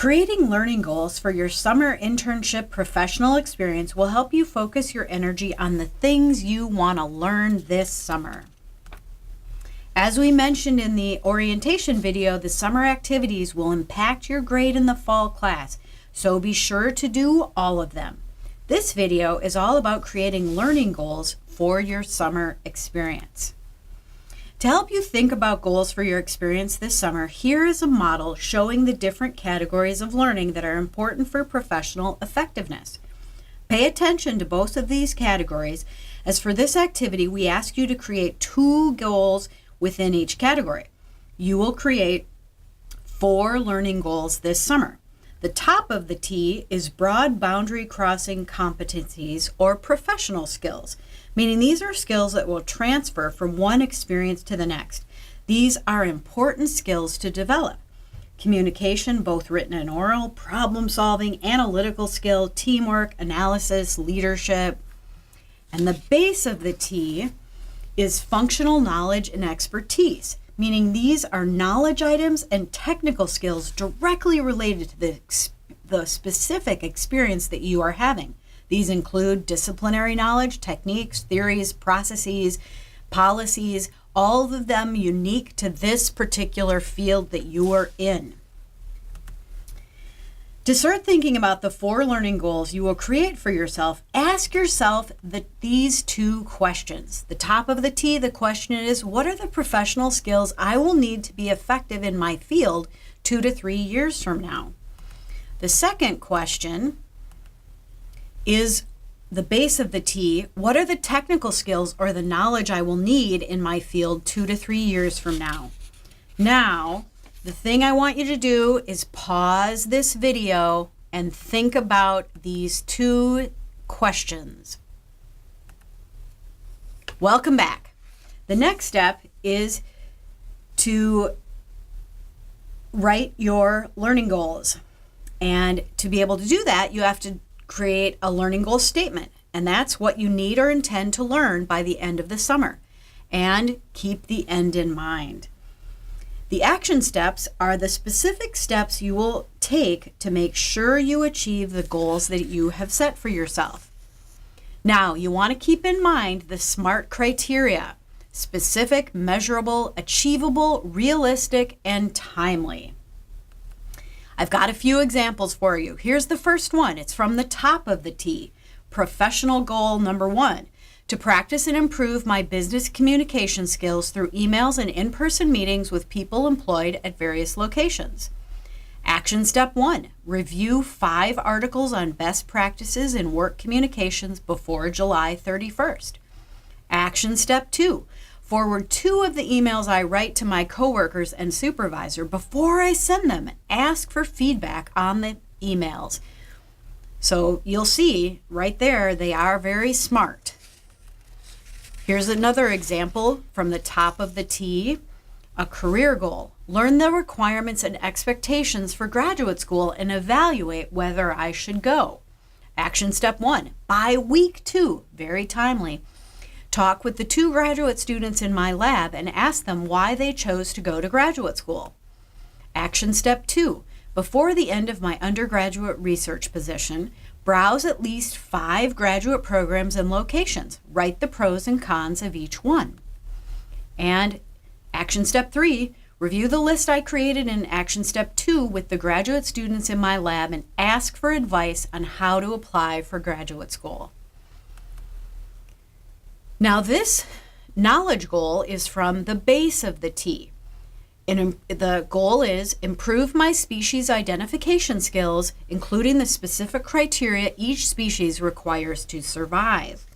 Creating learning goals for your summer internship professional experience will help you focus your energy on the things you want to learn this summer. As we mentioned in the orientation video, the summer activities will impact your grade in the fall class, so be sure to do all of them. This video is all about creating learning goals for your summer experience. To help you think about goals for your experience this summer, here is a model showing the different categories of learning that are important for professional effectiveness. Pay attention to both of these categories, as for this activity, we ask you to create 2 goals within each category. You will create 4 learning goals this summer. The top of the T is broad boundary crossing competencies or professional skills, meaning these are skills that will transfer from one experience to the next. These are important skills to develop. Communication, both written and oral, problem solving, analytical skill, teamwork, analysis, leadership. And the base of the T is functional knowledge and expertise, meaning these are knowledge items and technical skills directly related to the specific experience that you are having. These include disciplinary knowledge, techniques, theories, processes, policies, all of them unique to this particular field that you are in. To start thinking about the 4 learning goals you will create for yourself, ask yourself these 2 questions. The top of the T, the question is, what are the professional skills I will need to be effective in my field 2 to 3 years from now? The second question is the base of the T, what are the technical skills or the knowledge I will need in my field 2 to 3 years from now? Now, the thing I want you to do is pause this video and think about these 2 questions. Welcome back. The next step is to write your learning goals. And to be able to do that, you have to create a learning goal statement. And that's what you need or intend to learn by the end of the summer. And keep the end in mind. The action steps are the specific steps you will take to make sure you achieve the goals that you have set for yourself. Now, you want to keep in mind the SMART criteria: specific, measurable, achievable, realistic, and timely. I've got a few examples for you. Here's the first one. It's from the top of the T. Professional goal number 1. To practice and improve my business communication skills through emails and in-person meetings with people employed at various locations. Action step 1, review 5 articles on best practices in work communications before July 31st. Action step 2, forward 2 of the emails I write to my coworkers and supervisor before I send them and ask for feedback on the emails. So you'll see right there, they are very smart. Here's another example from the top of the T, a career goal. Learn the requirements and expectations for graduate school and evaluate whether I should go. Action step 1, by week 2, very timely. Talk with the 2 graduate students in my lab and ask them why they chose to go to graduate school. Action step 2, before the end of my undergraduate research position, browse at least 5 graduate programs and locations. Write the pros and cons of each one. And action step 3, review the list I created in action step 2 with the graduate students in my lab and ask for advice on how to apply for graduate school. Now this knowledge goal is from the base of the T. The goal is improve my species identification skills, including the specific criteria each species requires to survive.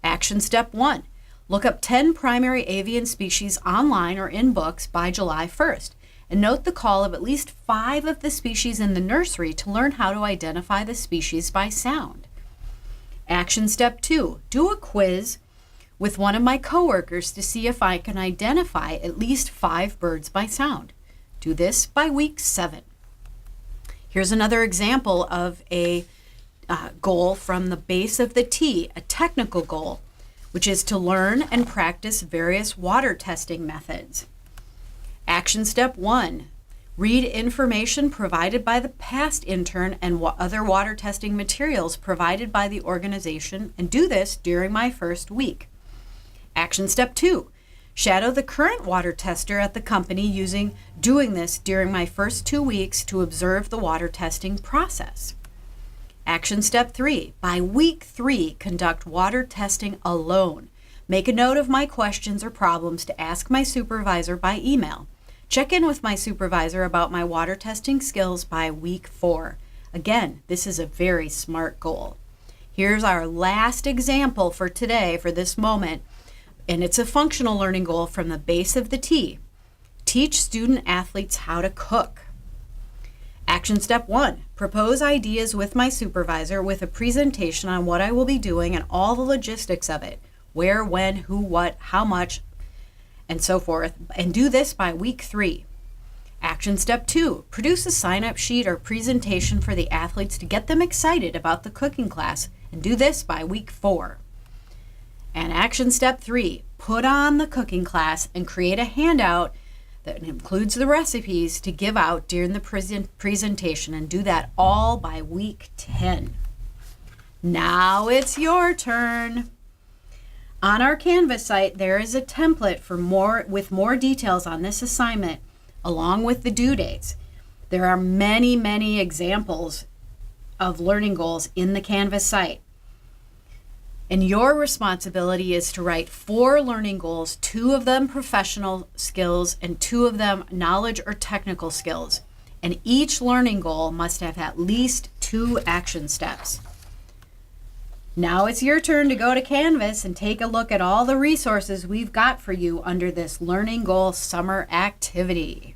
Action step 1, look up 10 primary avian species online or in books by July 1st, and note the call of at least 5 of the species in the nursery to learn how to identify the species by sound. Action step 2, do a quiz with one of my coworkers to see if I can identify at least 5 birds by sound. Do this by week 7. Here's another example of a goal from the base of the T, a technical goal, which is to learn and practice various water testing methods. Action step 1, Read information provided by the past intern and other water testing materials provided by the organization, and do this during my first week. Action step 2. Shadow the current water tester at the company doing this during my first 2 weeks to observe the water testing process. Action step 3. By week 3, conduct water testing alone. Make a note of my questions or problems to ask my supervisor by email. Check in with my supervisor about my water testing skills by week 4. Again, this is a very smart goal. Here's our last example for today, for this moment, and it's a functional learning goal from the base of the T. Teach student athletes how to cook. Action step 1. Propose ideas with my supervisor with a presentation on what I will be doing and all the logistics of it. Where, when, who, what, how much, and so forth, and do this by week 3. Action step 2, produce a sign-up sheet or presentation for the athletes to get them excited about the cooking class, and do this by week 4. And action step 3, put on the cooking class and create a handout that includes the recipes to give out during the presentation, and do that all by week 10. Now it's your turn. On our Canvas site, there is a template with more details on this assignment, along with the due dates. There are many, many examples of learning goals in the Canvas site. And your responsibility is to write 4 learning goals, 2 of them professional skills and 2 of them knowledge or technical skills. And each learning goal must have at least 2 action steps. Now it's your turn to go to Canvas and take a look at all the resources we've got for you under this Learning Goal Summer Activity.